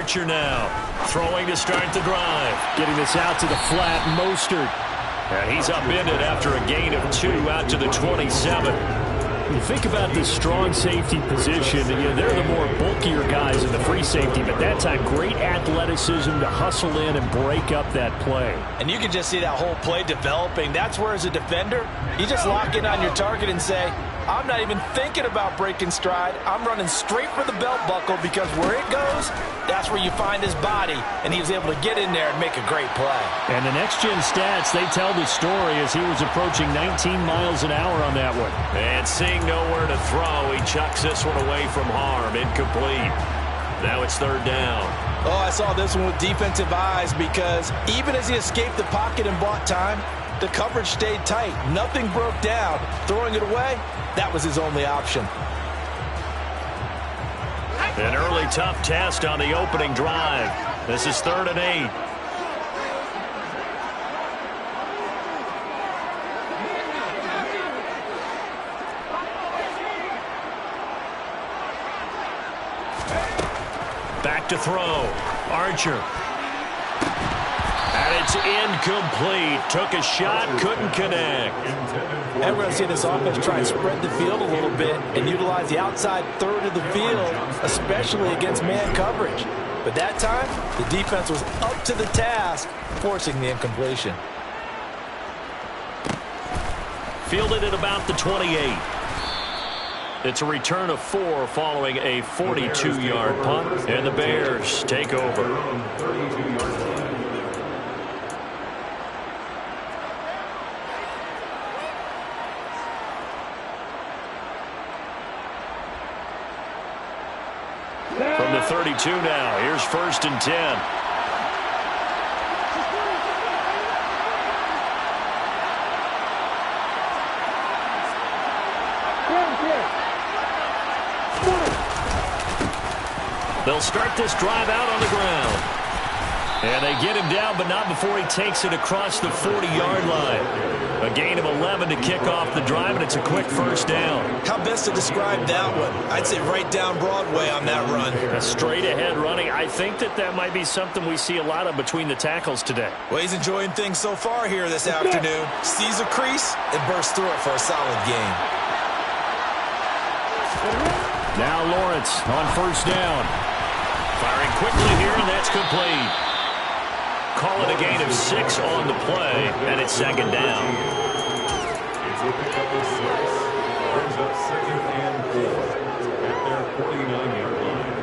Archer now. Throwing to start the drive. Getting this out to the flat, Mostert. And he's upended after a gain of 2 out to the 27. You think about this strong safety position, they're the more bulkier guys in the free safety, but that time, great athleticism to hustle in and break up that play. And you can just see that whole play developing. That's where, as a defender, you just lock in on your target and say, I'm not even thinking about breaking stride. I'm running straight for the belt buckle, because where it goes, that's where you find his body, and he was able to get in there and make a great play. And the next-gen stats, they tell the story as he was approaching 19 miles an hour on that one. And seeing nowhere to throw, he chucks this one away from harm. Incomplete. Now it's third down. Oh, I saw this one with defensive eyes, because even as he escaped the pocket and bought time, the coverage stayed tight. Nothing broke down. Throwing it away, that was his only option. An early tough test on the opening drive. This is 3rd and 8. Back to throw. Archer. And it's incomplete. Took a shot, couldn't connect. And we're going to see this offense try and spread the field a little bit and utilize the outside third of the field, especially against man coverage. But that time, the defense was up to the task, forcing the incompletion. Fielded at about the 28. It's a return of 4 following a 42-yard punt, and the Bears take over. From the 32 now, here's 1st and 10. They'll start this drive out on the ground. And they get him down, but not before he takes it across the 40-yard line. A gain of 11 to kick off the drive, and it's a quick first down. How best to describe that one? I'd say right down Broadway on that run. A straight-ahead running. I think that might be something we see a lot of between the tackles today. Well, he's enjoying things so far here this afternoon. Sees a crease and bursts through it for a solid gain. Now Lawrence on 1st down. Firing quickly here, and that's complete. Call it a gain of 6 on the play, and it's 2nd down. It's a pickup of 6. Brings up 2nd and 4 at their 49-yard line.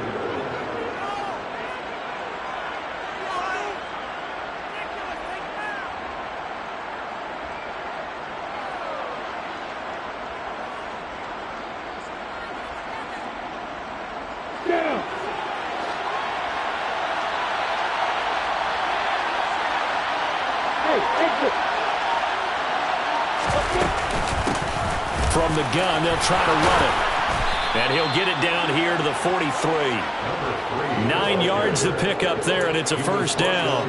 From the gun, they'll try to run it. And he'll get it down here to the 43. 9 yards to pick up there, and it's a 1st down.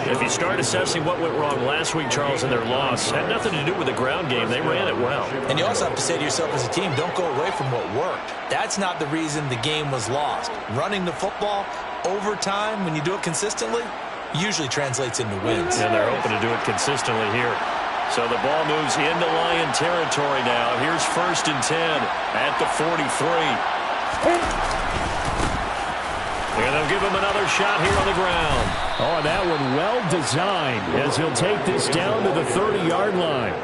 If you start assessing what went wrong last week, Charles, in their loss, had nothing to do with the ground game. They ran it well. And you also have to say to yourself as a team, don't go away from what worked. That's not the reason the game was lost. Running the football over time, when you do it consistently, usually translates into wins. And they're hoping to do it consistently here. So the ball moves into Lion territory now. Here's 1st and 10 at the 43. And they'll give him another shot here on the ground. Oh, that one well designed as he'll take this down to the 30-yard line.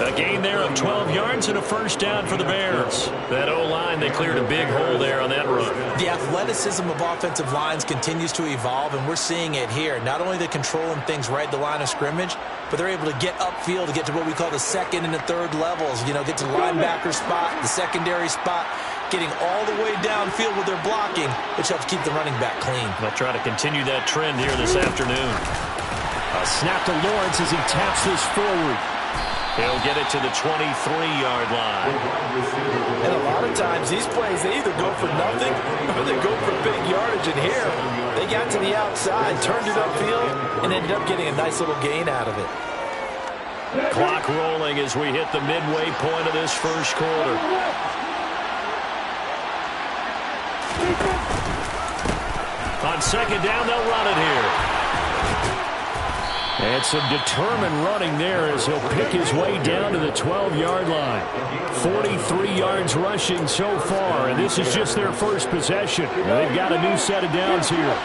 A gain there of 12 yards and a 1st down for the Bears. That O-line, they cleared a big hole there on that run. The athleticism of offensive lines continues to evolve, and we're seeing it here. Not only the controlling things right at the line of scrimmage, but they're able to get upfield to get to what we call the 2nd and the 3rd levels. You know, get to the linebacker spot, the secondary spot, getting all the way downfield with their blocking, which helps keep the running back clean. They'll try to continue that trend here this afternoon. A snap to Lawrence as he taps this forward. He'll get it to the 23-yard line. And a lot of times, these plays, they either go for nothing or they go for big yardage. And here, they got to the outside, turned it upfield, and ended up getting a nice little gain out of it. Clock rolling as we hit the midway point of this first quarter. On On second down, they'll run it here. And some determined running there as he'll pick his way down to the 12-yard line. 43 yards rushing so far, and this is just their first possession. Now they've got a new set of downs here.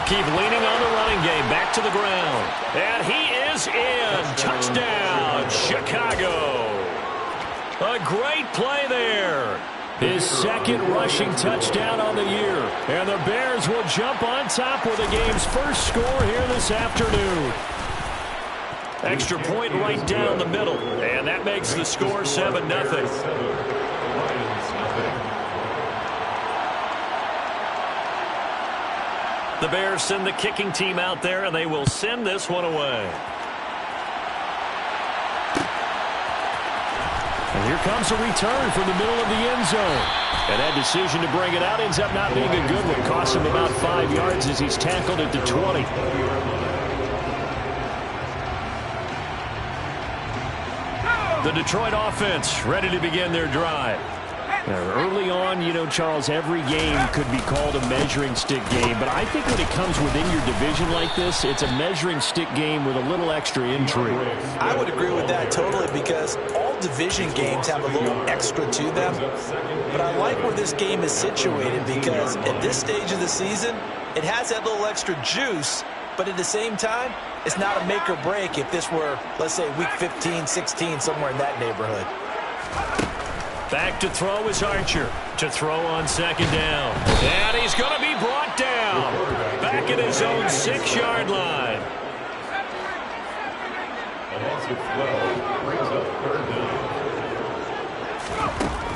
Keep leaning on the running game. Back to the ground. And he is in. Touchdown, Chicago. A great play there. His second rushing touchdown on the year. And the Bears will jump on top with the game's first score here this afternoon. Extra point right down the middle. And that makes the score 7-0. The Bears send the kicking team out there, and they will send this one away. And here comes a return from the middle of the end zone. And that decision to bring it out ends up not being a good one. Costs him about 5 yards as he's tackled at the 20. The Detroit offense ready to begin their drive. Early on, you know, Charles, every game could be called a measuring stick game. But I think when it comes within your division like this, it's a measuring stick game with a little extra intrigue. I would agree with that totally because all division games have a little extra to them. But I like where this game is situated because at this stage of the season, it has that little extra juice. But at the same time, it's not a make or break if this were, let's say, week 15, 16, somewhere in that neighborhood. Back to throw is Archer. To throw on second down. And he's going to be brought down. Back at his own 6-yard line.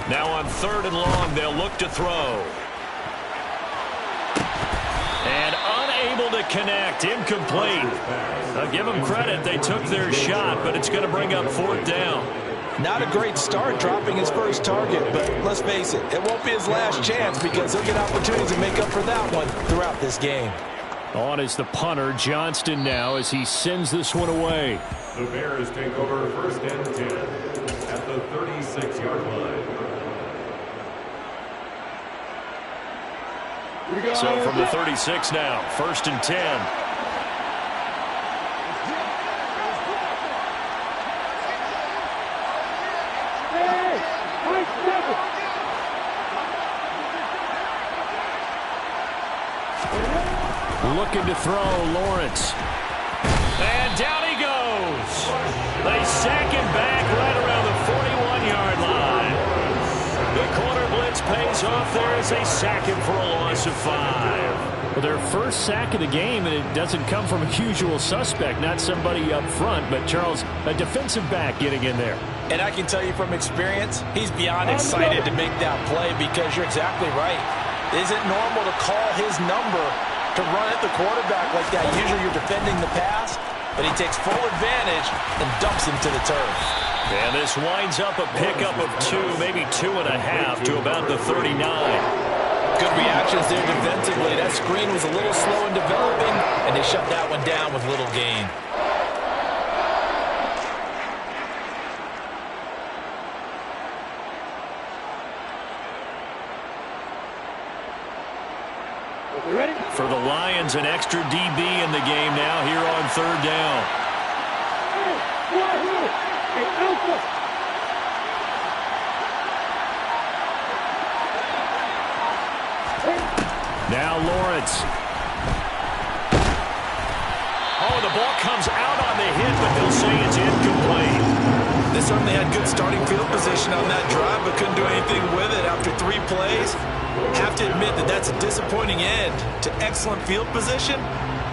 Now on 3rd and long, they'll look to throw. And unable to connect. Incomplete. I'll give them credit. They took their shot, but it's going to bring up 4th down. Not a great start dropping his first target, but let's face it, it won't be his last chance because he'll get opportunities to make up for that one throughout this game. On is the punter, Johnston now, as he sends this one away. The Bears take over 1st and 10 at the 36-yard line. So from the 36 now, 1st and 10. Looking to throw, Lawrence. And down he goes. They sack him back right around the 41-yard line. The corner blitz pays off there as they sack him for a loss of 5. Well, their first sack of the game, and it doesn't come from a usual suspect, not somebody up front, but Charles, a defensive back getting in there. And I can tell you from experience, he's beyond excited to make that play because you're exactly right. It isn't normal to call his number to run at the quarterback like that. Usually you're defending the pass, but he takes full advantage and dumps him to the turf. And this winds up a pickup of 2, maybe 2.5 to about the 39. Good reactions there defensively. That screen was a little slow in developing, and they shut that one down with little gain. For the Lions, an extra DB in the game now here on 3rd down. Now Lawrence. Oh, the ball comes out on the hit, but they'll say it's incomplete. They certainly had good starting field position on that drive, but couldn't do anything with it after 3 plays. Have to admit that that's a disappointing end to excellent field position.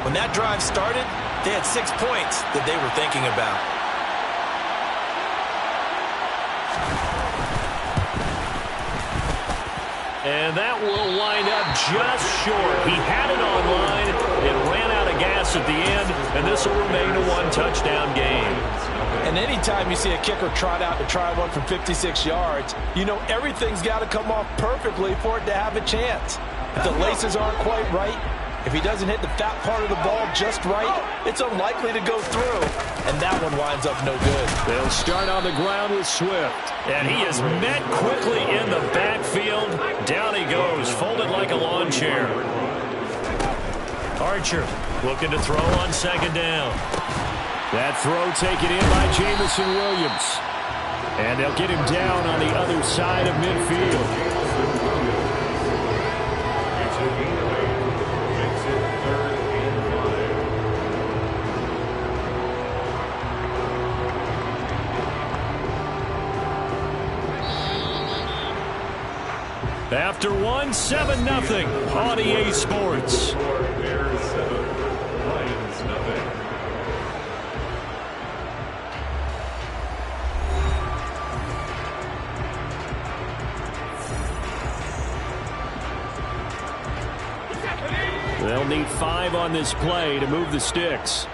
When that drive started, they had 6 points that they were thinking about. And that will wind up just short. He had it online. It ran out of gas at the end, and this will remain a 1-touchdown game. And anytime you see a kicker trot out to try one from 56 yards, you know everything's got to come off perfectly for it to have a chance. If the laces aren't quite right, If he doesn't hit the fat part of the ball just right, it's unlikely to go through. And that one winds up no good. They'll start on the ground with Swift. And he is met quickly in the backfield. Down he goes, folded like a lawn chair. Archer looking to throw on second down. That throw taken in by Jameson Williams. And they'll get him down on the other side of midfield. It's a gain of 8. Makes it 3rd and 5. After one, 7-0 on EA Sports. Bears 7, Lions nothing. They'll need 5 on this play to move the sticks.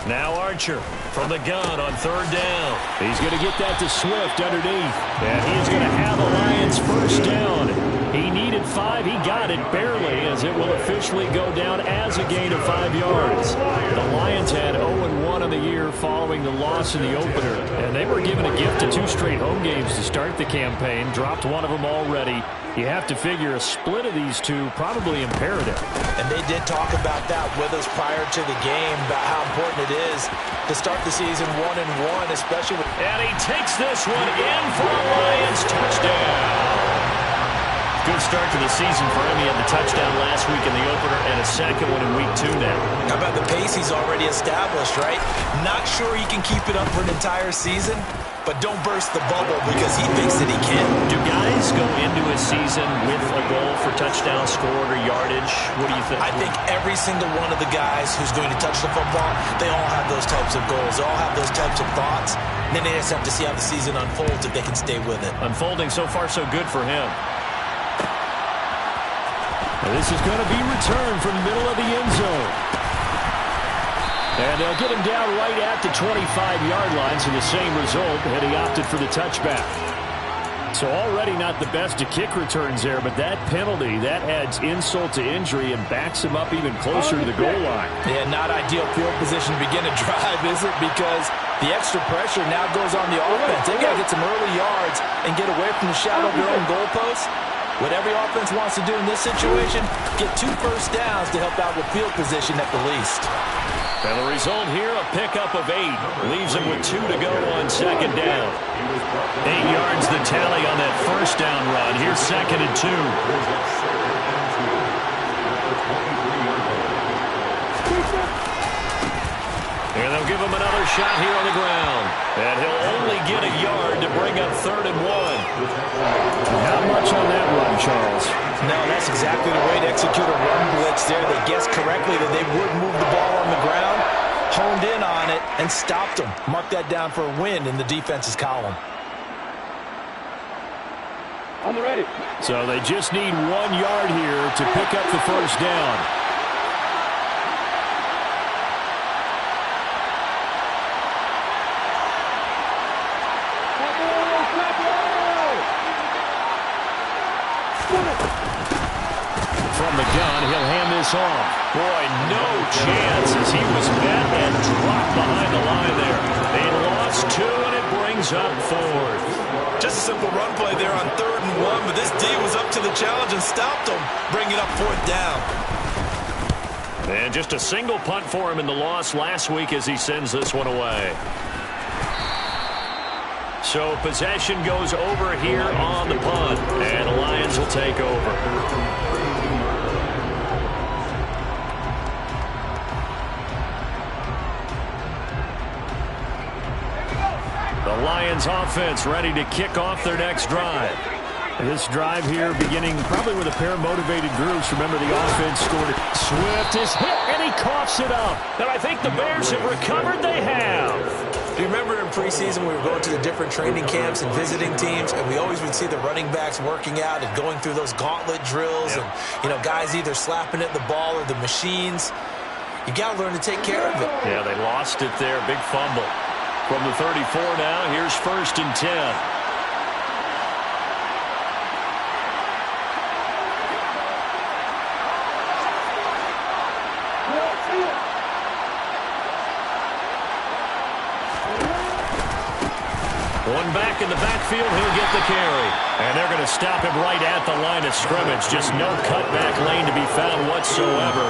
Now Archer from the gun on third down. He's going to get that to Swift underneath. And he's going to have a Lions first down. He needed 5. He got it barely, as it will officially go down as a gain of 5 yards. The Lions had 0-1 on the year following the loss in the opener. And they were given a gift of 2 straight home games to start the campaign. Dropped one of them already. You have to figure a split of these two probably imperative. And they did talk about that with us prior to the game, about how important it is to start the season 1-1, especially with... And he takes this one in for a Lions touchdown. Good start to the season for him. He had the touchdown last week in the opener and a second one in week 2 now. How about the pace he's already established, right? Not sure he can keep it up for an entire season, but don't burst the bubble because he thinks that he can. Do guys go into a season with a goal for touchdown scored or yardage? What do you think? I think every single one of the guys who's going to touch the football, they all have those types of goals. They all have those types of thoughts. And then they just have to see how the season unfolds if they can stay with it. Unfolding so far so good for him. And this is going to be returned from the middle of the end zone. And they'll get him down right at the 25-yard line, so the same result, and he opted for the touchback. So already not the best of kick returns there, but that penalty, that adds insult to injury and backs him up even closer to the goal line. Yeah, not ideal field position to begin a drive, is it? Because the extra pressure now goes on the offense. They got to get some early yards and get away from the shadow of their own goalpost. What every offense wants to do in this situation, get 2 first downs to help out with field position at the least. And the result here, a pickup of 8. Leaves him with 2 to go on second down. 8 yards the tally on that first down run. Here's second and 2. And they'll give him another shot here on the ground. And he'll only get a yard to bring up third and 1. Not much on that run, Charles. No, that's exactly the way to execute a run blitz there. They guessed correctly that they would move the ball on the ground, honed in on it, and stopped them. Mark that down for a win in the defense's column. I'm ready. So they just need 1 yard here to pick up the first down. From the gun, he'll hand this off. Boy, no chance as he was met and dropped behind the line there. They lost 2, and it brings up 4th. Just a simple run play there on 3rd and 1, but this D was up to the challenge and stopped him, bringing up 4th down. And just a single punt for him in the loss last week as he sends this one away. So possession goes over here on the punt, and the Lions will take over. The Lions offense ready to kick off their next drive. This drive here beginning probably with a pair of motivated groups. Remember, the offense scored it. Swift is hit, and he coughs it up. And I think the Bears have recovered. They have. Do you remember in preseason we were going to the different training camps and visiting teams, and we always would see the running backs working out and going through those gauntlet drills, and, you know, guys either slapping at the ball or the machines. You got to learn to take care of it. Yeah, they lost it there. Big fumble. From the 34 now, here's 1st and 10. him back in the backfield. He'll get the carry. And they're going to stop him right at the line of scrimmage. Just no cutback lane to be found whatsoever.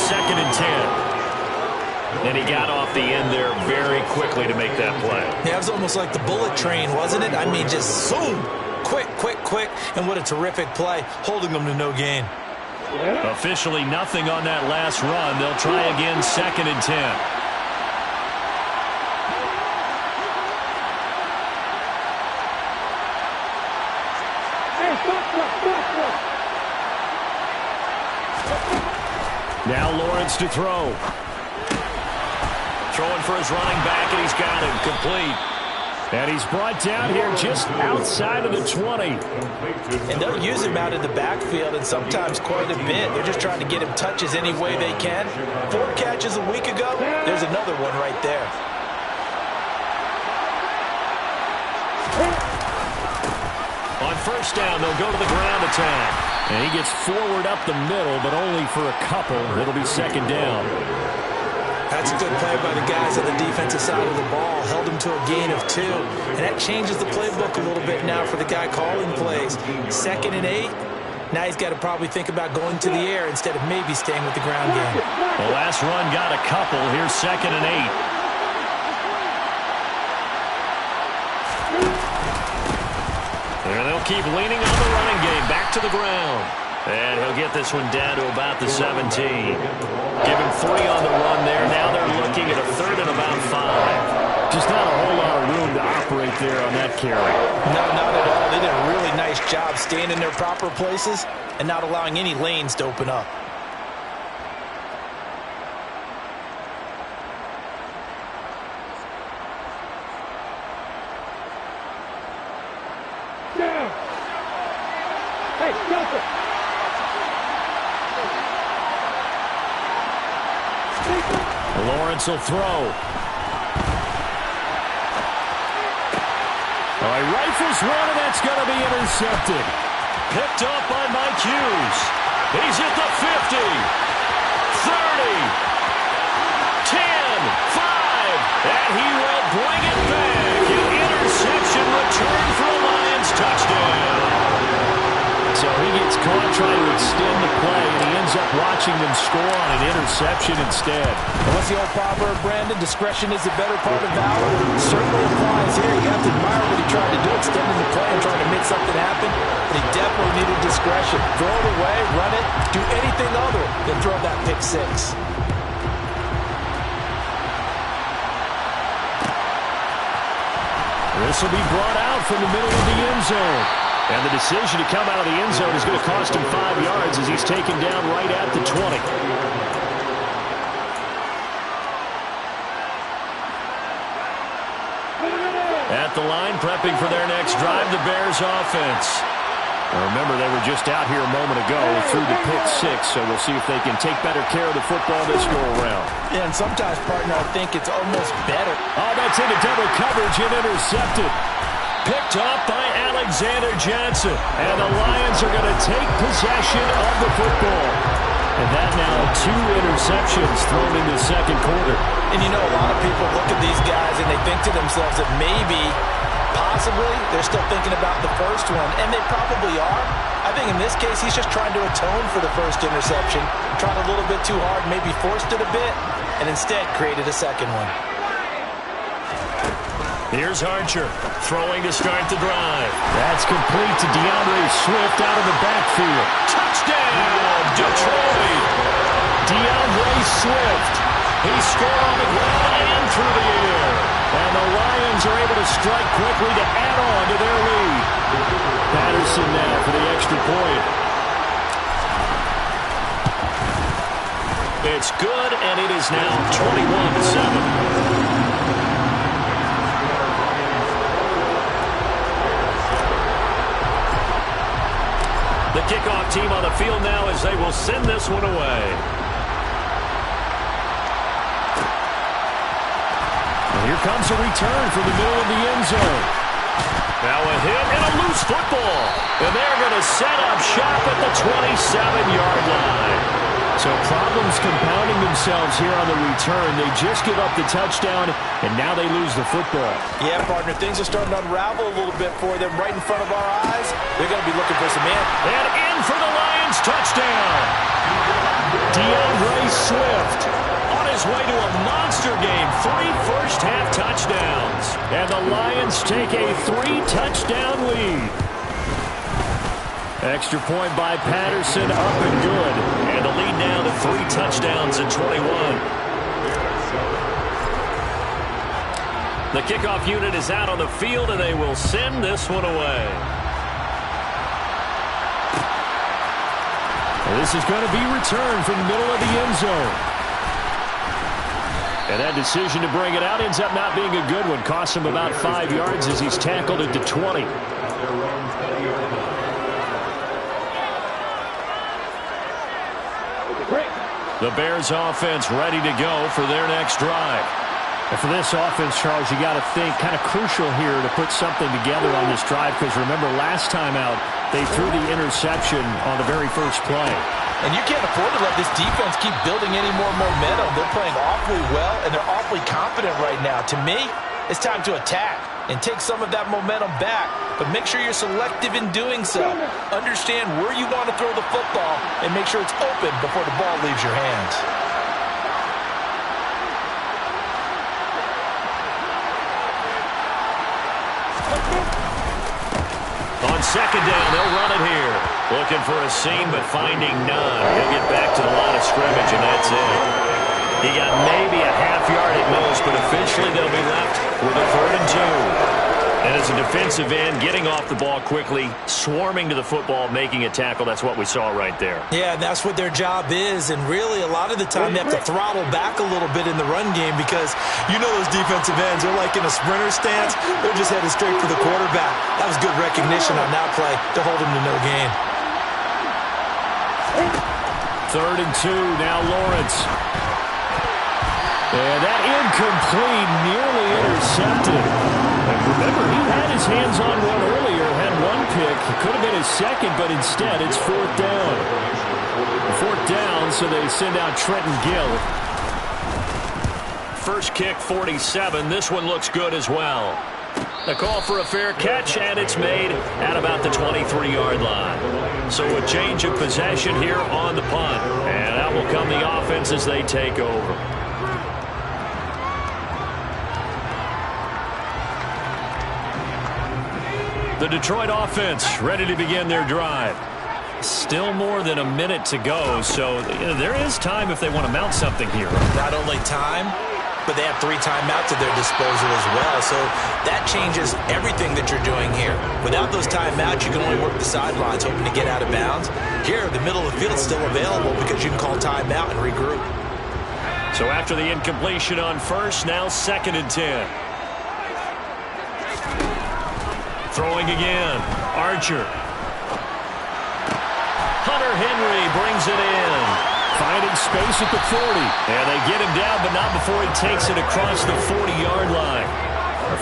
2nd and 10. And he got off the end there very quickly to make that play. Yeah, it was almost like the bullet train, wasn't it? I mean, just zoom. Quick, quick, quick. And what a terrific play, holding them to no gain. Officially nothing on that last run. They'll try again, 2nd and 10. Now Lawrence to throw. Throwing for his running back, and he's got him complete. And he's brought down here just outside of the 20. And they'll use him out in the backfield, and sometimes quite a bit. They're just trying to get him touches any way they can. 4 catches a week ago. There's another one right there. On 1st down, they'll go to the ground attack. And he gets forward up the middle, but only for a couple. It'll be 2nd down. That's a good play by the guys on the defensive side of the ball. Held him to a gain of 2. And that changes the playbook a little bit now for the guy calling plays. 2nd and 8. Now he's got to probably think about going to the air instead of maybe staying with the ground game. The last run got a couple. Here's 2nd and 8. And they'll keep leaning on the running game. Back to the ground. And he'll get this one down to about the 17. Give him 3 on the run there. Now they're looking at a 3rd and about 5. Just not a whole lot of room to operate there on that carry. No, not at all. They did a really nice job staying in their proper places and not allowing any lanes to open up. Lawrence will throw. He rifles one, and that's going to be intercepted. Picked up by Mike Hughes. He's at the 50, 30, 10, 5, and he will bring it back. An interception return for a Lions touchdown. So he gets caught trying to extend the play, and he ends up watching them score on an interception instead. What's the old proverb, Brandon? Discretion is the better part of valor. Certainly applies here. You have to admire what he tried to do, extending the play and trying to make something happen. But he definitely needed discretion. Throw it away, run it, do anything other than throw that pick 6. This will be brought out from the middle of the end zone. And the decision to come out of the end zone is going to cost him 5 yards as he's taken down right at the 20. At the line, prepping for their next drive, the Bears offense. Now remember, they were just out here a moment ago through the pick 6, so we'll see if they can take better care of the football this go-around. Yeah, and sometimes, partner, I think it's almost better. Oh, that's into double coverage and intercepted. Picked up by Alexander Johnson. And the Lions are going to take possession of the football. And that now 2 interceptions thrown in the 2nd quarter. And you know, a lot of people look at these guys and they think to themselves that maybe, possibly, they're still thinking about the first one. And they probably are. I think in this case, he's just trying to atone for the first interception. Tried a little bit too hard, maybe forced it a bit, and instead created a 2nd one. Here's Archer, throwing to start the drive. That's complete to DeAndre Swift out of the backfield. Touchdown, Detroit! DeAndre Swift. He scored on the ground and through the air. And the Lions are able to strike quickly to add on to their lead. Patterson now for the extra point. It's good, and it is now 21-7. The kickoff team on the field now as they will send this one away. And here comes a return from the middle of the end zone. Now a hit and a loose football. And they're going to set up shop at the 27-yard line. So problems compounding themselves here on the return. They just give up the touchdown, and now they lose the football. Yeah, partner, things are starting to unravel a little bit for them right in front of our eyes. They're going to be looking for some in. And in for the Lions touchdown. DeAndre Swift on his way to a monster game. 3 first-half touchdowns. And the Lions take a 3-touchdown lead. Extra point by Patterson, up and good. And the lead now to 3 touchdowns at 21. The kickoff unit is out on the field, and they will send this one away. This is going to be returned from the middle of the end zone. And that decision to bring it out ends up not being a good one. Costs him about 5 yards as he's tackled at the 20. The Bears offense ready to go for their next drive. And for this offense, Charles, you got to think kind of crucial here to put something together on this drive, because remember last time out they threw the interception on the very first play. And you can't afford to let this defense keep building any more momentum. They're playing awfully well, and they're awfully confident right now. To me, it's time to attack and take some of that momentum back. But make sure you're selective in doing so. Understand where you want to throw the football and make sure it's open before the ball leaves your hands. On second down, they'll run it here. Looking for a seam, but finding none. He'll get back to the line of scrimmage, and that's it. He got maybe a half yard at most, but officially they'll be left with a 3rd and 2. And as a defensive end, getting off the ball quickly, swarming to the football, making a tackle, that's what we saw right there. Yeah, that's what their job is, and really a lot of the time they have to throttle back a little bit in the run game, because you know those defensive ends, they're like in a sprinter stance. They're just headed straight for the quarterback. That was good recognition on that play to hold him to no gain. 3rd and 2, now Lawrence. And that incomplete, nearly intercepted. And remember, he had his hands on one earlier, had one pick. It could have been his second, but instead it's 4th down. 4th down, so they send out Trenton Gill. First kick, 47. This one looks good as well. The call for a fair catch, and it's made at about the 23-yard line. So a change of possession here on the punt. And that will come the offense as they take over. The Detroit offense ready to begin their drive. Still more than a minute to go, so there is time if they want to mount something here. Not only time, but they have 3 timeouts at their disposal as well, so that changes everything that you're doing here. Without those timeouts, you can only work the sidelines, hoping to get out of bounds. Here, the middle of the field is still available because you can call timeout and regroup. So after the incompletion on first, now 2nd and 10. Throwing again. Archer. Hunter Henry brings it in. Finding space at the 40. And they get him down, but not before he takes it across the 40-yard line.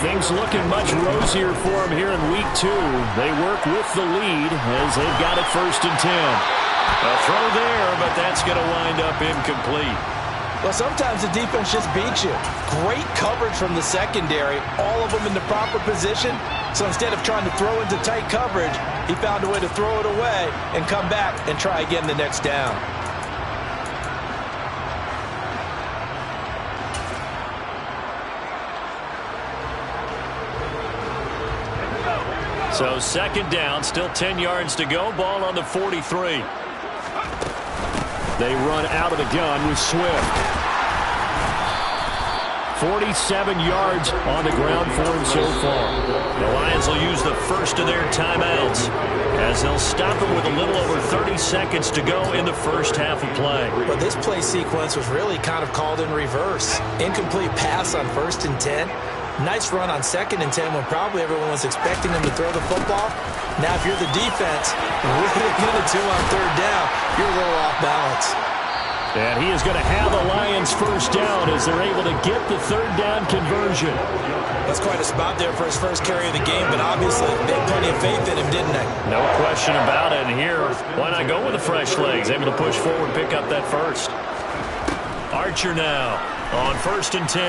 Things looking much rosier for him here in week 2. They work with the lead as they've got it 1st and 10. A throw there, but that's going to wind up incomplete. Well, sometimes the defense just beats you. Great coverage from the secondary, all of them in the proper position. So instead of trying to throw into tight coverage, he found a way to throw it away and come back and try again the next down. So 2nd down, still 10 yards to go. Ball on the 43. They run out of the gun with Swift. 47 yards on the ground for him so far. The Lions will use the first of their timeouts as they'll stop him with a little over 30 seconds to go in the first half of play. Well, this play sequence was really kind of called in reverse. Incomplete pass on 1st and 10. Nice run on 2nd and 10 when probably everyone was expecting him to throw the football. Now, if you're the defense, really good at 2 on 3rd down, you're a little off balance. And he is going to have the Lions first down as they're able to get the third down conversion. That's quite a spot there for his first carry of the game, but obviously they had plenty of faith in him, didn't they? No question about it. And here, why not go with the fresh legs? Able to push forward, pick up that first. Archer now on 1st and 10.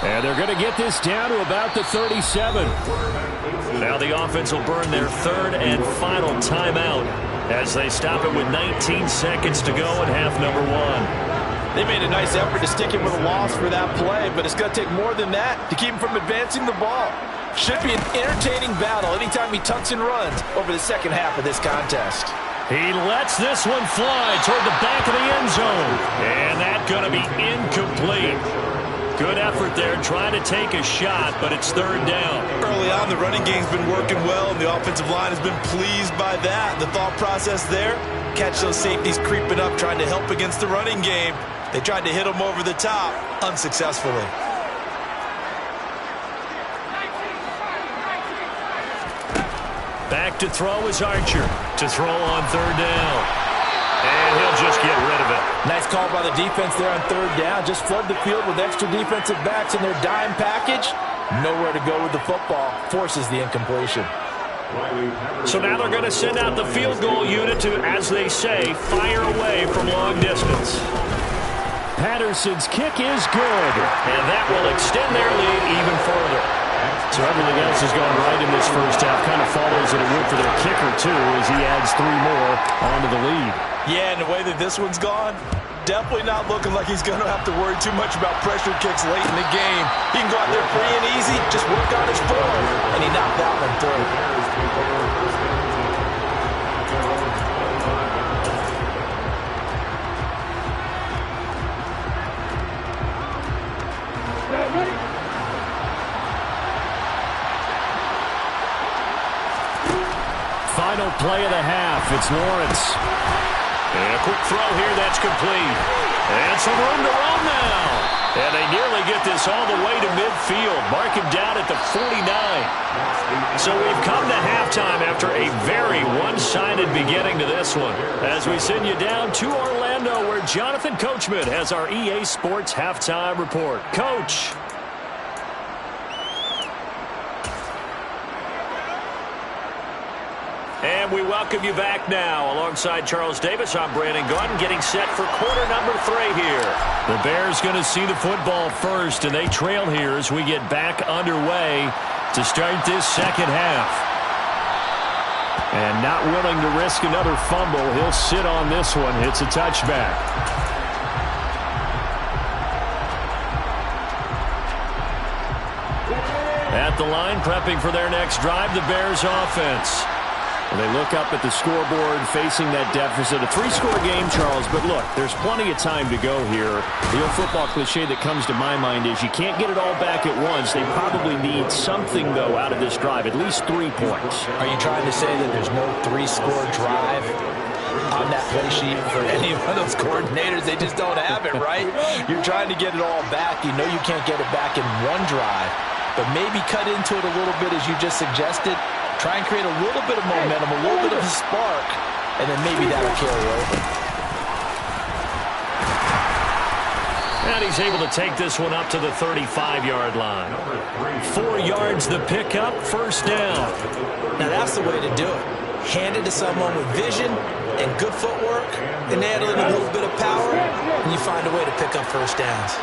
And they're going to get this down to about the 37. Now the offense will burn their third and final timeout as they stop it with 19 seconds to go in half number 1. They made a nice effort to stick him with a loss for that play, but it's going to take more than that to keep him from advancing the ball. Should be an entertaining battle anytime he tucks and runs over the second half of this contest. He lets this one fly toward the back of the end zone. And that's going to be incomplete. Good effort there, trying to take a shot, but it's third down. Early on, the running game's been working well, and the offensive line has been pleased by that. The thought process there, catch those safeties creeping up, trying to help against the running game. They tried to hit him over the top, unsuccessfully. Back to throw is Archer. To throw on third down. And he'll just get rid of it. Nice call by the defense there on third down. Just flood the field with extra defensive backs in their dime package. Nowhere to go with the football. Forces the incompletion. So now they're going to send out the field goal unit to, as they say, fire away from long distance. Patterson's kick is good. And that will extend their lead even further. So everything else has gone right in this first half. Kind of follows that it would for their kicker, too, as he adds 3 more onto the lead. Yeah, and the way that this one's gone, definitely not looking like he's going to have to worry too much about pressure kicks late in the game. He can go out there free and easy, just work on his form, and he knocked that one through. Final play of the half. It's Lawrence. And a quick throw here that's complete. And some room to run now. And they nearly get this all the way to midfield. Mark him down at the 49. So we've come to halftime after a very one-sided beginning to this one. As we send you down to Orlando, where Jonathan Coachman has our EA Sports Halftime Report. Coach. And we welcome you back now. Alongside Charles Davis, I'm Brandon Gaudin, getting set for quarter number 3 here. The Bears going to see the football first, and they trail here as we get back underway to start this second half. And not willing to risk another fumble, he'll sit on this one. It's a touchback. At the line, prepping for their next drive, the Bears offense. They look up at the scoreboard, facing that deficit. A 3-score game, Charles, but look, there's plenty of time to go here. The old football cliche that comes to my mind is you can't get it all back at once. They probably need something, though, out of this drive, at least 3 points. Are you trying to say that there's no 3-score drive on that play sheet for any one of those coordinators? They just don't have it, right? You're trying to get it all back. You know you can't get it back in one drive, but maybe cut into it a little bit, as you just suggested. Try and create a little bit of momentum, a little bit of a spark, and then maybe that'll carry over. And he's able to take this one up to the 35-yard line. 4 yards the pickup, first down. Now that's the way to do it. Hand it to someone with vision and good footwork, and add in a little bit of power, and you find a way to pick up first downs.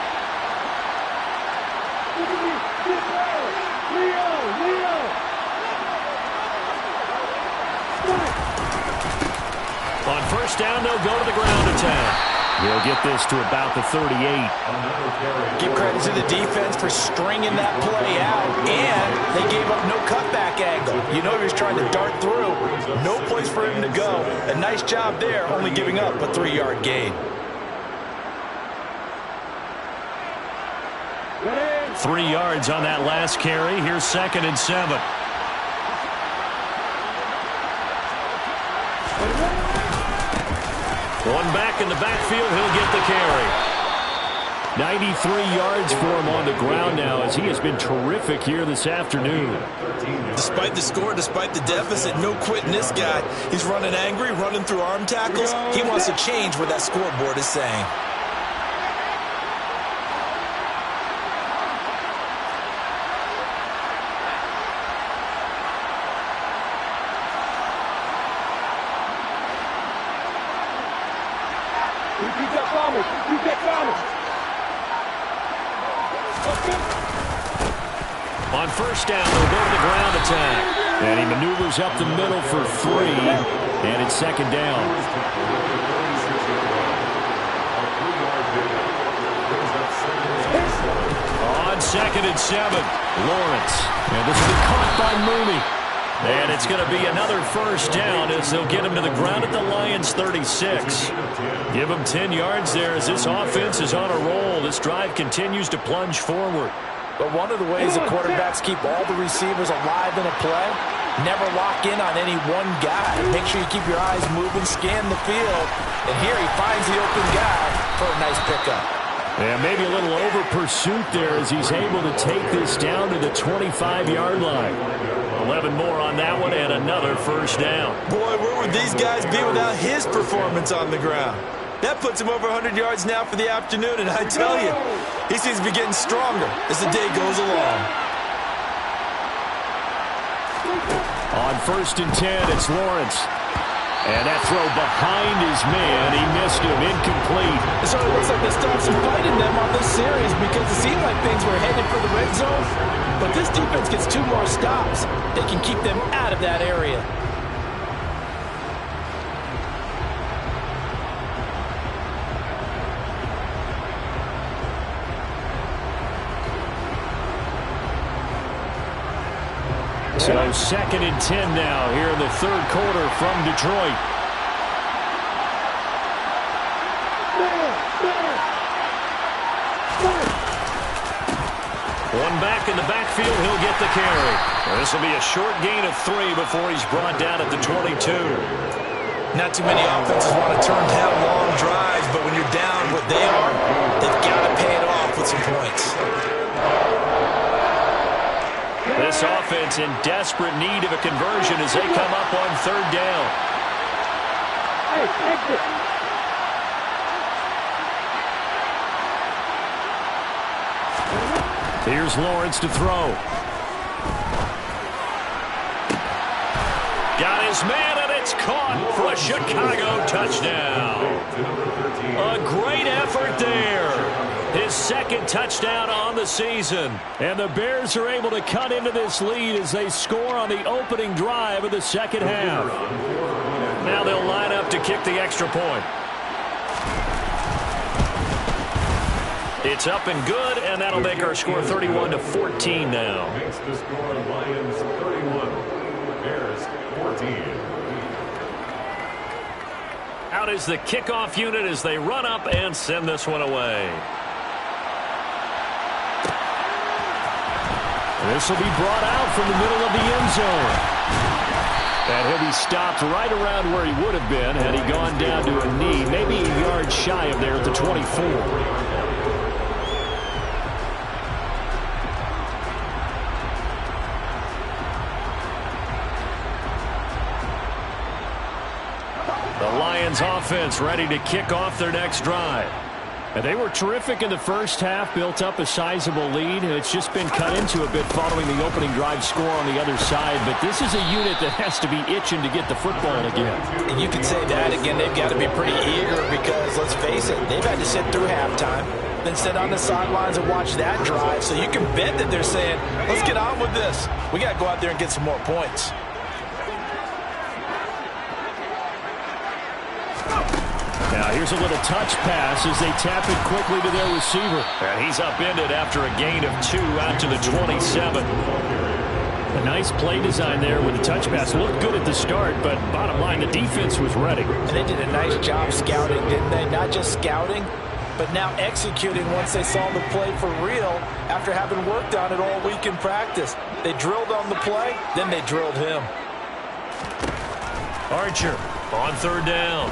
On first down, they'll go to the ground attack. He'll get this to about the 38. Give credit to the defense for stringing that play out, and they gave up no cutback angle. You know he was trying to dart through. No place for him to go. A nice job there, only giving up a 3-yard gain. 3 yards on that last carry. Here's 2nd and 7. One back in the backfield, he'll get the carry. 93 yards for him on the ground now, as he has been terrific here this afternoon. Despite the score, despite the deficit, no quitting this guy. He's running angry, running through arm tackles. He wants to change what that scoreboard is saying. On first down, they'll go to the ground attack. And he maneuvers up the middle for 3, and it's second down. On 2nd and 7, Lawrence. And this will be caught by Mooney. And it's going to be another first down as they'll get him to the ground at the Lions' 36. Give him 10 yards there as this offense is on a roll. This drive continues to plunge forward. But one of the ways the quarterbacks keep all the receivers alive in a play, never lock in on any one guy. Make sure you keep your eyes moving, scan the field. And here he finds the open guy for a nice pickup. And maybe a little over pursuit there as he's able to take this down to the 25-yard line. 11 more on that one and another first down. Boy, where would these guys be without his performance on the ground? That puts him over 100 yards now for the afternoon, and I tell you, he seems to be getting stronger as the day goes along. On 1st and 10, it's Lawrence. And that throw behind his man, he missed him, incomplete. It sort of looks like they stopped some fight in them on this series because it seemed like things were headed for the red zone. But this defense gets 2 more stops. They can keep them out of that area. So 2nd and 10 now here in the 3rd quarter from Detroit. One back in the backfield, he'll get the carry. This will be a short gain of 3 before he's brought down at the 22. Not too many offenses want to turn down long drives, but when you're down what they are, they've got to pay it off with some points. This offense in desperate need of a conversion as they come up on 3rd down. Here's Lawrence to throw. Got his man, and it's caught for a Chicago touchdown. A great effort there. His 2nd touchdown on the season. And the Bears are able to cut into this lead as they score on the opening drive of the 2nd half. Now they'll line up to kick the extra point. It's up and good, and that'll make our score 31-14 now. Makes the score Lions 31, Bears 14. Out is the kickoff unit as they run up and send this one away. This will be brought out from the middle of the end zone. And he'll be stopped right around where he would have been had he gone down to a knee, maybe a yard shy of there at the 24. The Lions offense ready to kick off their next drive. And they were terrific in the first half, built up a sizable lead. It's just been cut into a bit following the opening drive score on the other side. But this is a unit that has to be itching to get the football again. And you can say that again. They've got to be pretty eager because, let's face it, they've had to sit through halftime, then sit on the sidelines and watch that drive. So you can bet that they're saying, let's get on with this. We got to go out there and get some more points. Now here's a little touch pass as they tap it quickly to their receiver. And he's upended after a gain of 2 out to the 27. A nice play design there with the touch pass. Looked good at the start, but bottom line, the defense was ready. And they did a nice job scouting, didn't they? Not just scouting, but now executing once they saw the play for real after having worked on it all week in practice. They drilled on the play, then they drilled him. Archer on 3rd down.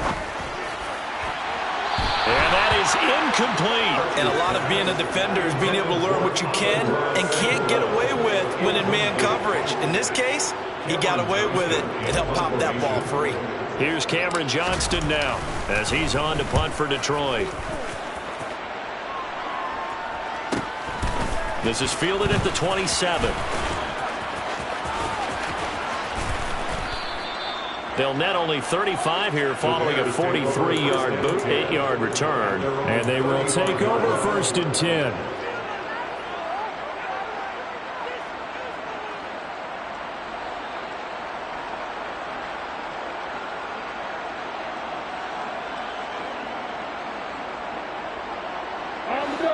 And that is incomplete. And a lot of being a defender is being able to learn what you can and can't get away with when in man coverage. In this case, he got away with it and helped pop that ball free. Here's Cameron Johnston now as he's on to punt for Detroit. This is fielded at the 27. They'll net only 35 here following a 43-yard boot, 8-yard return. And they will take over 1st and 10.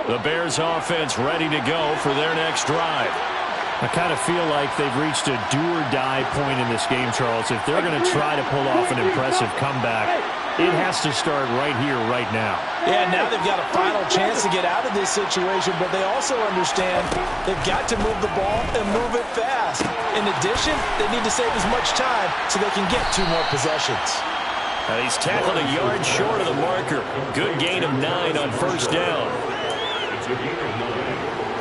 The Bears offense ready to go for their next drive. I kind of feel like they've reached a do-or-die point in this game, Charles. If they're going to try to pull off an impressive comeback, it has to start right here, right now. Yeah, now they've got a final chance to get out of this situation, but they also understand they've got to move the ball and move it fast. In addition, they need to save as much time so they can get 2 more possessions. And he's tackled a yard short of the marker. Good gain of 9 on 1st down. It's a gain of 9.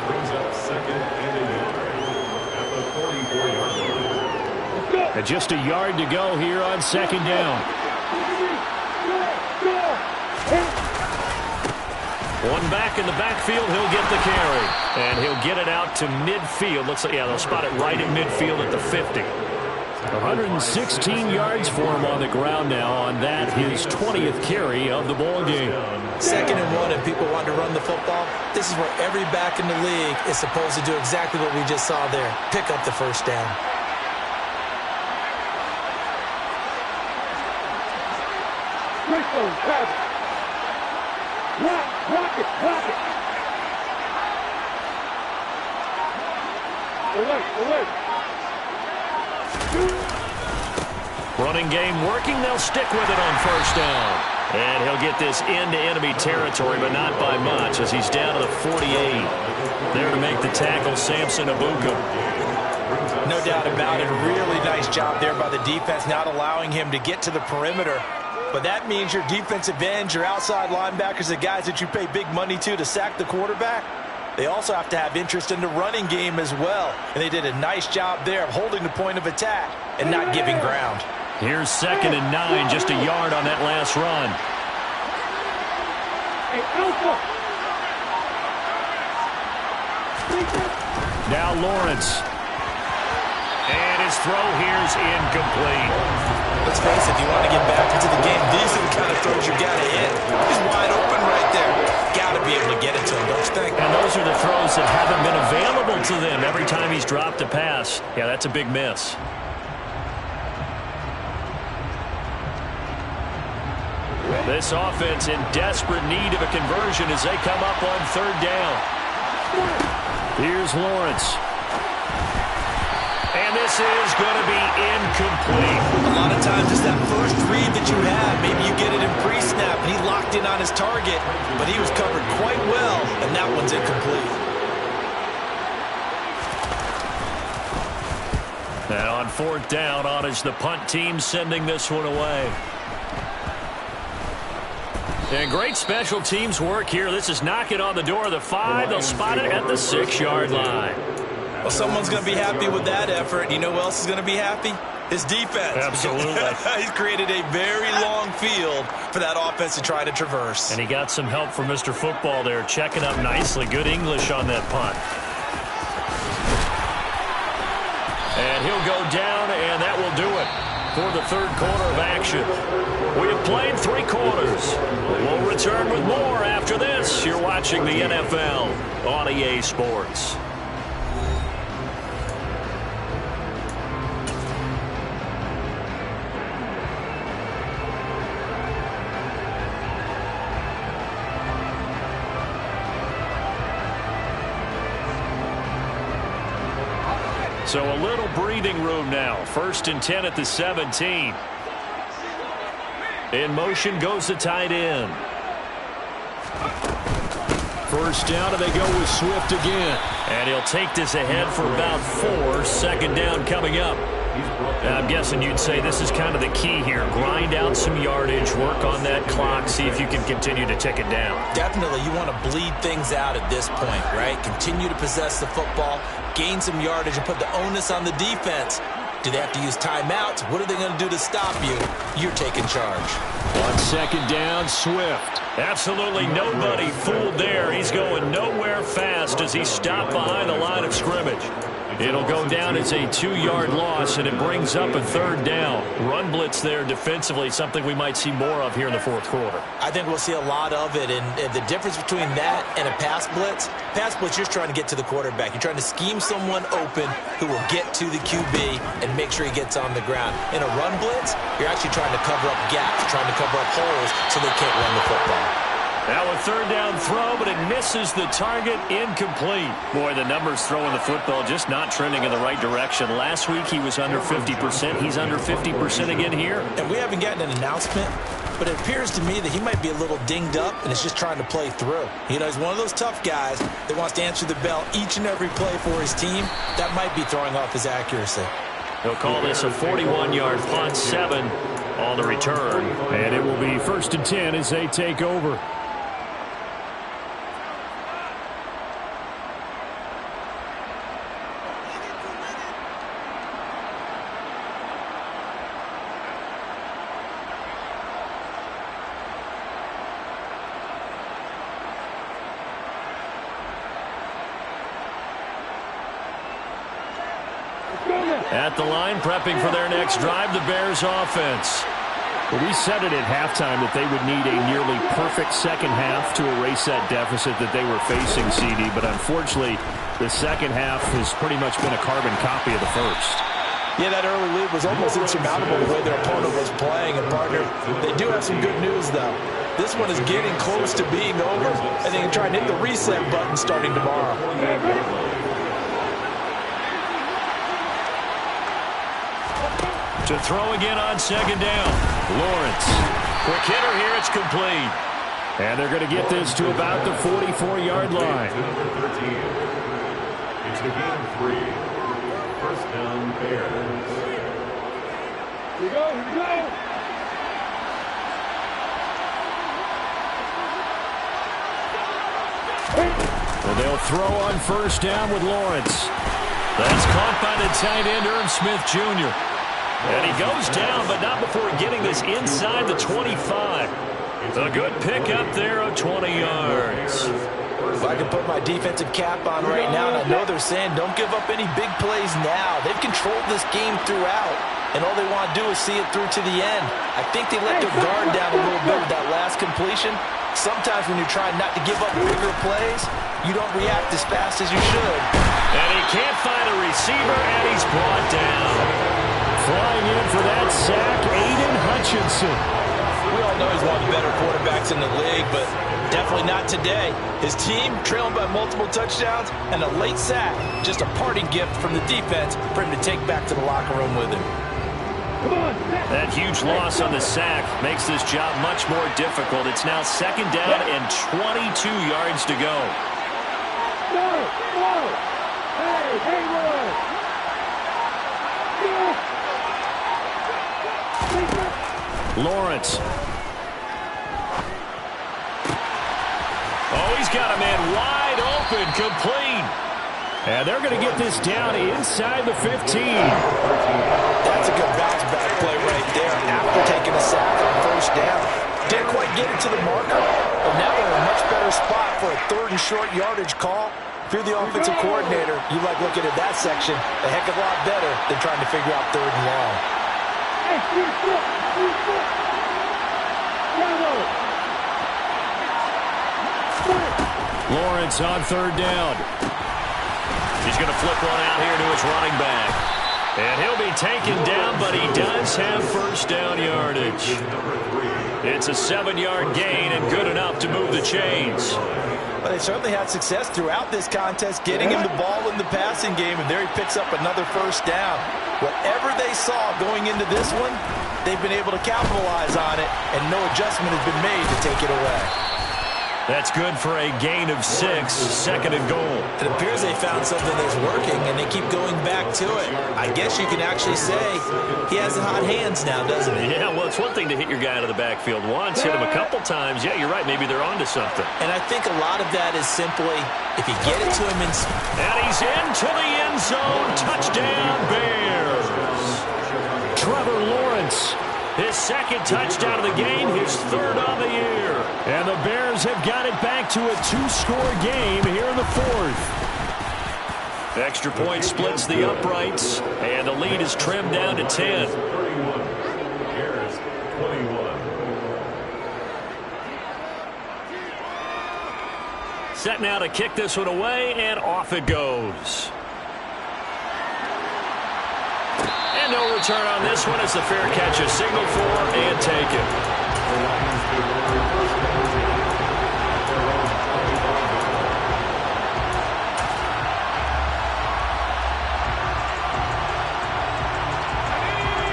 Brings up 2nd and a yard at the 44-yard line. And just a yard to go here on 2nd down. One back in the backfield, he'll get the carry. And he'll get it out to midfield. Looks like, yeah, they'll spot it right in midfield at the 50. 116 yards for him on the ground now on that, his 20th carry of the ball game. 2nd and 1, and people want to run the football. This is where every back in the league is supposed to do exactly what we just saw there. Pick up the 1st down. Running game working. They'll stick with it on 1st down. And he'll get this into enemy territory, but not by much as he's down to the 48. There to make the tackle, Samson Abuka. No doubt about it. Really nice job there by the defense, not allowing him to get to the perimeter. But that means your defensive ends, your outside linebackers, the guys that you pay big money to sack the quarterback, they also have to have interest in the running game as well. And they did a nice job there of holding the point of attack and not giving ground. Here's 2nd and 9, just a yard on that last run. Now Lawrence. And his throw here's incomplete. Let's face it, if you want to get back into the game, these are the kind of throws you got to hit. He's wide open right there. Got to be able to get it to him, don't you think? And those are the throws that haven't been available to them every time he's dropped a pass. Yeah, that's a big miss. This offense in desperate need of a conversion as they come up on 3rd down. Here's Lawrence. And this is going to be incomplete. A lot of times it's that first read that you have. Maybe you get it in pre-snap, and he locked in on his target, but he was covered quite well, and that one's incomplete. And on 4th down, on is the punt team sending this one away. And great special teams work here. This is knocking on the door of the 5. They'll spot it at the 6-yard line. Well, someone's going to be happy with that effort. You know who else is going to be happy? His defense. Absolutely. He's created a very long field for that offense to try to traverse. And he got some help from Mr. Football there, checking up nicely. Good English on that punt. And he'll go down, and that will do it for the 3rd quarter of action. We have played 3 quarters. We'll return with more after this. You're watching the NFL on EA Sports. So a little breathing room now. 1st and 10 at the 17. In motion goes the tight end. 1st down, and they go with Swift again. And he'll take this ahead for about 4. 2nd down coming up. He's brought I'm guessing you'd say this is kind of the key here. Grind out some yardage, work on that clock, see if you can continue to tick it down. Definitely, you want to bleed things out at this point, right? Continue to possess the football, gain some yardage, and put the onus on the defense. Do they have to use timeouts? What are they going to do to stop you? You're taking charge. On second down, Swift. Absolutely nobody fooled there. He's going nowhere fast as he stopped behind the line of scrimmage. It'll go down as a 2-yard loss, and it brings up a third down. Run blitz there defensively, something we might see more of here in the fourth quarter. I think we'll see a lot of it, and the difference between that and a pass blitz, you're trying to get to the quarterback. You're trying to scheme someone open who will get to the QB and make sure he gets on the ground. In a run blitz, you're actually trying to cover up gaps, trying to cover up holes so they can't run the football. Now a third down throw, but it misses the target, incomplete. Boy, the numbers throwing the football just not trending in the right direction. Last week he was under 50%. He's under 50% again here. And we haven't gotten an announcement, but it appears to me that he might be a little dinged up and is just trying to play through. You know, he's one of those tough guys that wants to answer the bell each and every play for his team. That might be throwing off his accuracy. They'll call this a 41-yard punt, 7 on the return. And it will be 1st and 10 as they take over. At the line, prepping for their next drive, the Bears offense. Well, we said it at halftime that they would need a nearly perfect second half to erase that deficit that they were facing, CD. But unfortunately, the second half has pretty much been a carbon copy of the first. Yeah, that early lead was almost insurmountable the way their opponent was playing. And, partner, they do have some good news, though. This one is getting close to being over, and they can try and hit the reset button starting tomorrow. To throw again on second down. Lawrence. Quick hitter here. It's complete. And they're going to get this to about the 44-yard line. Number 13. It's the game 3. First down, Bears. Here we go. Here we go. Well, they'll throw on first down with Lawrence. That's caught by the tight end, Irv Smith Jr. And he goes down, but not before getting this inside the 25. A good pickup there of 20 yards. If I can put my defensive cap on right now, and I know they're saying don't give up any big plays now. They've controlled this game throughout, and all they want to do is see it through to the end. I think they let their guard down a little bit with that last completion. Sometimes when you're trying not to give up bigger plays, you don't react as fast as you should. And he can't find a receiver, and he's brought down. Flying in for that sack, Aiden Hutchinson. We all know he's one of the better quarterbacks in the league, but definitely not today. His team trailing by multiple touchdowns and a late sack. Just a parting gift from the defense for him to take back to the locker room with him. That huge loss on the sack makes this job much more difficult. It's now second down and 22 yards to go. Lawrence. Oh, he's got a man wide open, complete. And they're going to get this down inside the 15. That's a good bounce-back play right there after taking a sack on first down. Didn't quite get it to the marker, but now they're in a much better spot for a third and short yardage call. If you're the offensive coordinator, you like looking at that section a heck of a lot better than trying to figure out third and long. Lawrence on third down. He's going to flip one out here to his running back. And he'll be taken down, but he does have first down yardage. It's a 7-yard gain and good enough to move the chains. Well, they certainly had success throughout this contest, getting him the ball in the passing game, and there he picks up another first down. Whatever they saw going into this one, they've been able to capitalize on it, and no adjustment has been made to take it away. That's good for a gain of 6, 2nd and goal. It appears they found something that's working, and they keep going back to it. I guess you can actually say he has the hot hands now, doesn't he? Yeah, well, it's one thing to hit your guy out of the backfield once, hit him a couple times. Yeah, you're right. Maybe they're onto something. And I think a lot of that is simply if you get it to him and he's into the end zone. Touchdown, Bears. Trevor Lawrence. His 2nd touchdown of the game, his 3rd on the year. And the Bears have got it back to a 2-score game here in the 4th. Extra point splits the uprights, and the lead is trimmed down to 10. 31. Bears 21. Set now to kick this one away, and off it goes. And no return on this one as the fair catch is signaled for and taken.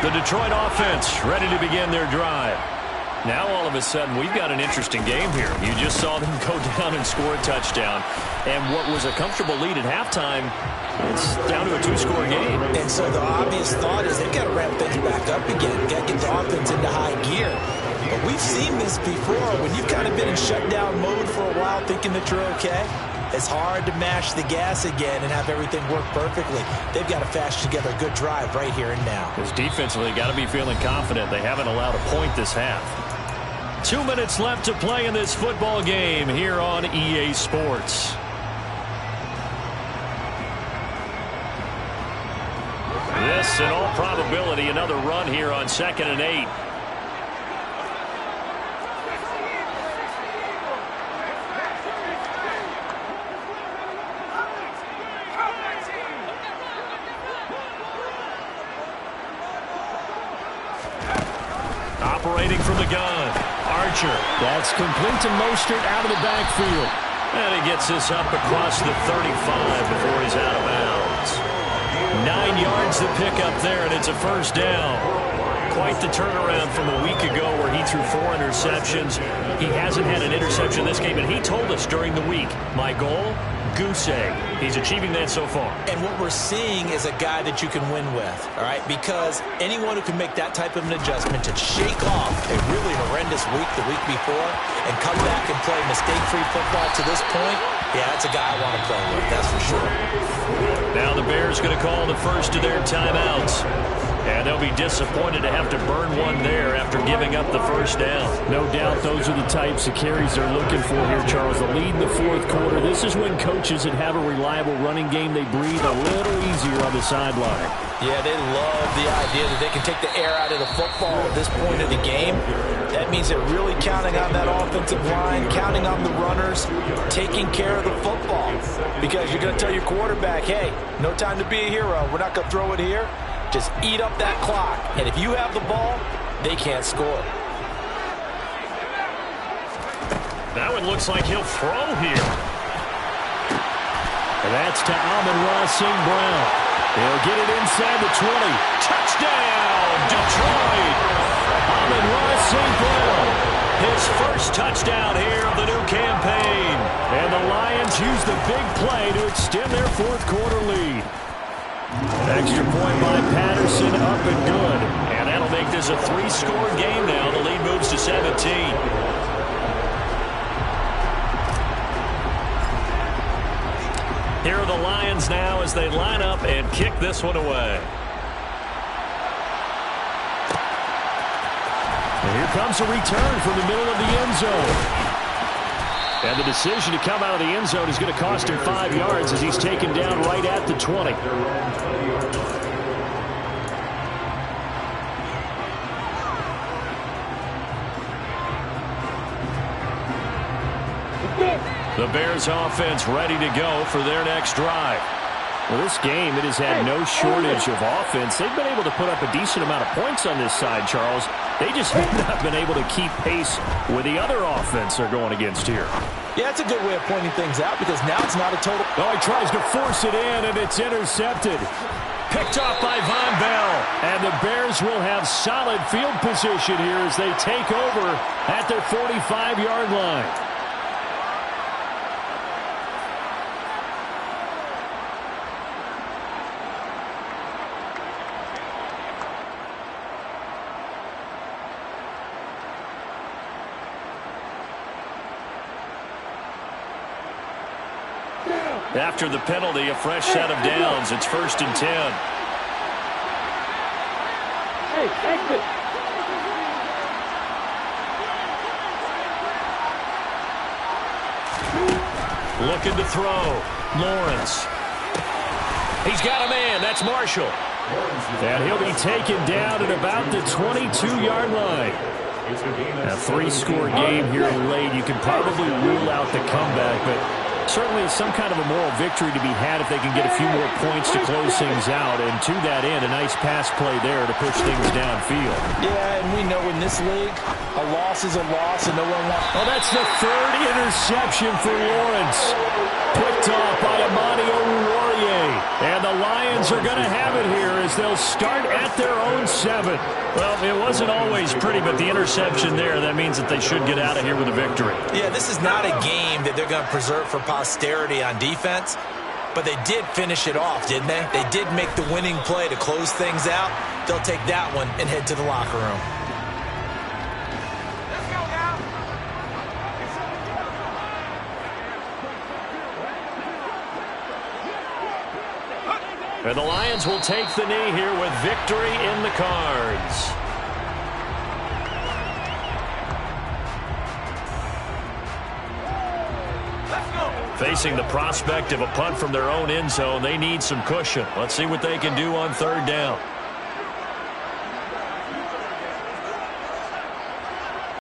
The Detroit offense ready to begin their drive. Now all of a sudden we've got an interesting game here. You just saw them go down and score a touchdown. And what was a comfortable lead at halftime, it's down to a 2-score game. And so the obvious thought is they've got to ramp things back up again. Got to get the offense into high gear. But we've seen this before. When you've kind of been in shutdown mode for a while thinking that you're okay, it's hard to mash the gas again and have everything work perfectly. They've got to fashion together a good drive right here and now. Because defensively, got to be feeling confident. They haven't allowed a point this half. 2 minutes left to play in this football game here on EA Sports. This, in all probability, another run here on 2nd and 8. Operating from the gun, Archer. That's complete to Mostert out of the backfield. And he gets this up across the 35 before he's out of bounds. 9 yards to pick up there, and it's a 1st down. Quite the turnaround from a week ago where he threw 4 interceptions. He hasn't had an interception this game, and he told us during the week, my goal, goose egg. He's achieving that so far. And what we're seeing is a guy that you can win with, all right? Because anyone who can make that type of an adjustment to shake off a really horrendous week the week before and come back and play mistake-free football to this point, yeah, that's a guy I want to play with, that's for sure. Now the Bears going to call the first of their timeouts. And they'll be disappointed to have to burn one there after giving up the 1st down. No doubt those are the types of carries they're looking for here, Charles. The lead in the 4th quarter. This is when coaches that have a reliable running game, they breathe a little easier on the sideline. Yeah, they love the idea that they can take the air out of the football at this point of the game. That means they're really counting on that offensive line, counting on the runners, taking care of the football. Because you're going to tell your quarterback, hey, no time to be a hero. We're not going to throw it here. Just eat up that clock. And if you have the ball, they can't score. Now it looks like he'll throw here. And that's to Amon-Ra St. Brown. He'll get it inside the 20. Touchdown, Detroit! Amon-Ra St. Brown. His 1st touchdown here of the new campaign. And the Lions use the big play to extend their 4th quarter lead. Extra point by Patterson, up and good. And that'll make this a 3-score game now. The lead moves to 17. Here are the Lions now as they line up and kick this one away. And here comes a return from the middle of the end zone. And the decision to come out of the end zone is going to cost him 5 yards as he's taken down right at the 20. The Bears offense ready to go for their next drive. Well, this game, it has had no shortage of offense. They've been able to put up a decent amount of points on this side, Charles. They just have not been able to keep pace with the other offense they're going against here. Yeah, that's a good way of pointing things out because now it's not a total. Oh, he tries to force it in, and it's intercepted. Picked off by Von Bell. And the Bears will have solid field position here as they take over at their 45-yard line. After the penalty, a fresh set of downs. It's 1st and 10. Hey, exit. Looking to throw. Lawrence. He's got a man. That's Marshall. And he'll be taken down at about the 22-yard line. A 3-score game here late. You can probably rule out the comeback, but certainly some kind of a moral victory to be had if they can get a few more points to close things out. And to that end, a nice pass play there to push things downfield. Yeah, and we know in this league, a loss is a loss, and no one wants... Oh, that's the 3rd interception for Lawrence. Picked off by Amani Oruwariye. And the Lions are going to have it here as they'll start at their own 7. Well, it wasn't always pretty, but the interception there, that means that they should get out of here with a victory. Yeah, this is not a game that they're going to preserve for posterity on defense, but they did finish it off, didn't they? They did make the winning play to close things out. They'll take that one and head to the locker room. And the Lions will take the knee here with victory in the cards. Facing the prospect of a punt from their own end zone, they need some cushion. Let's see what they can do on 3rd down.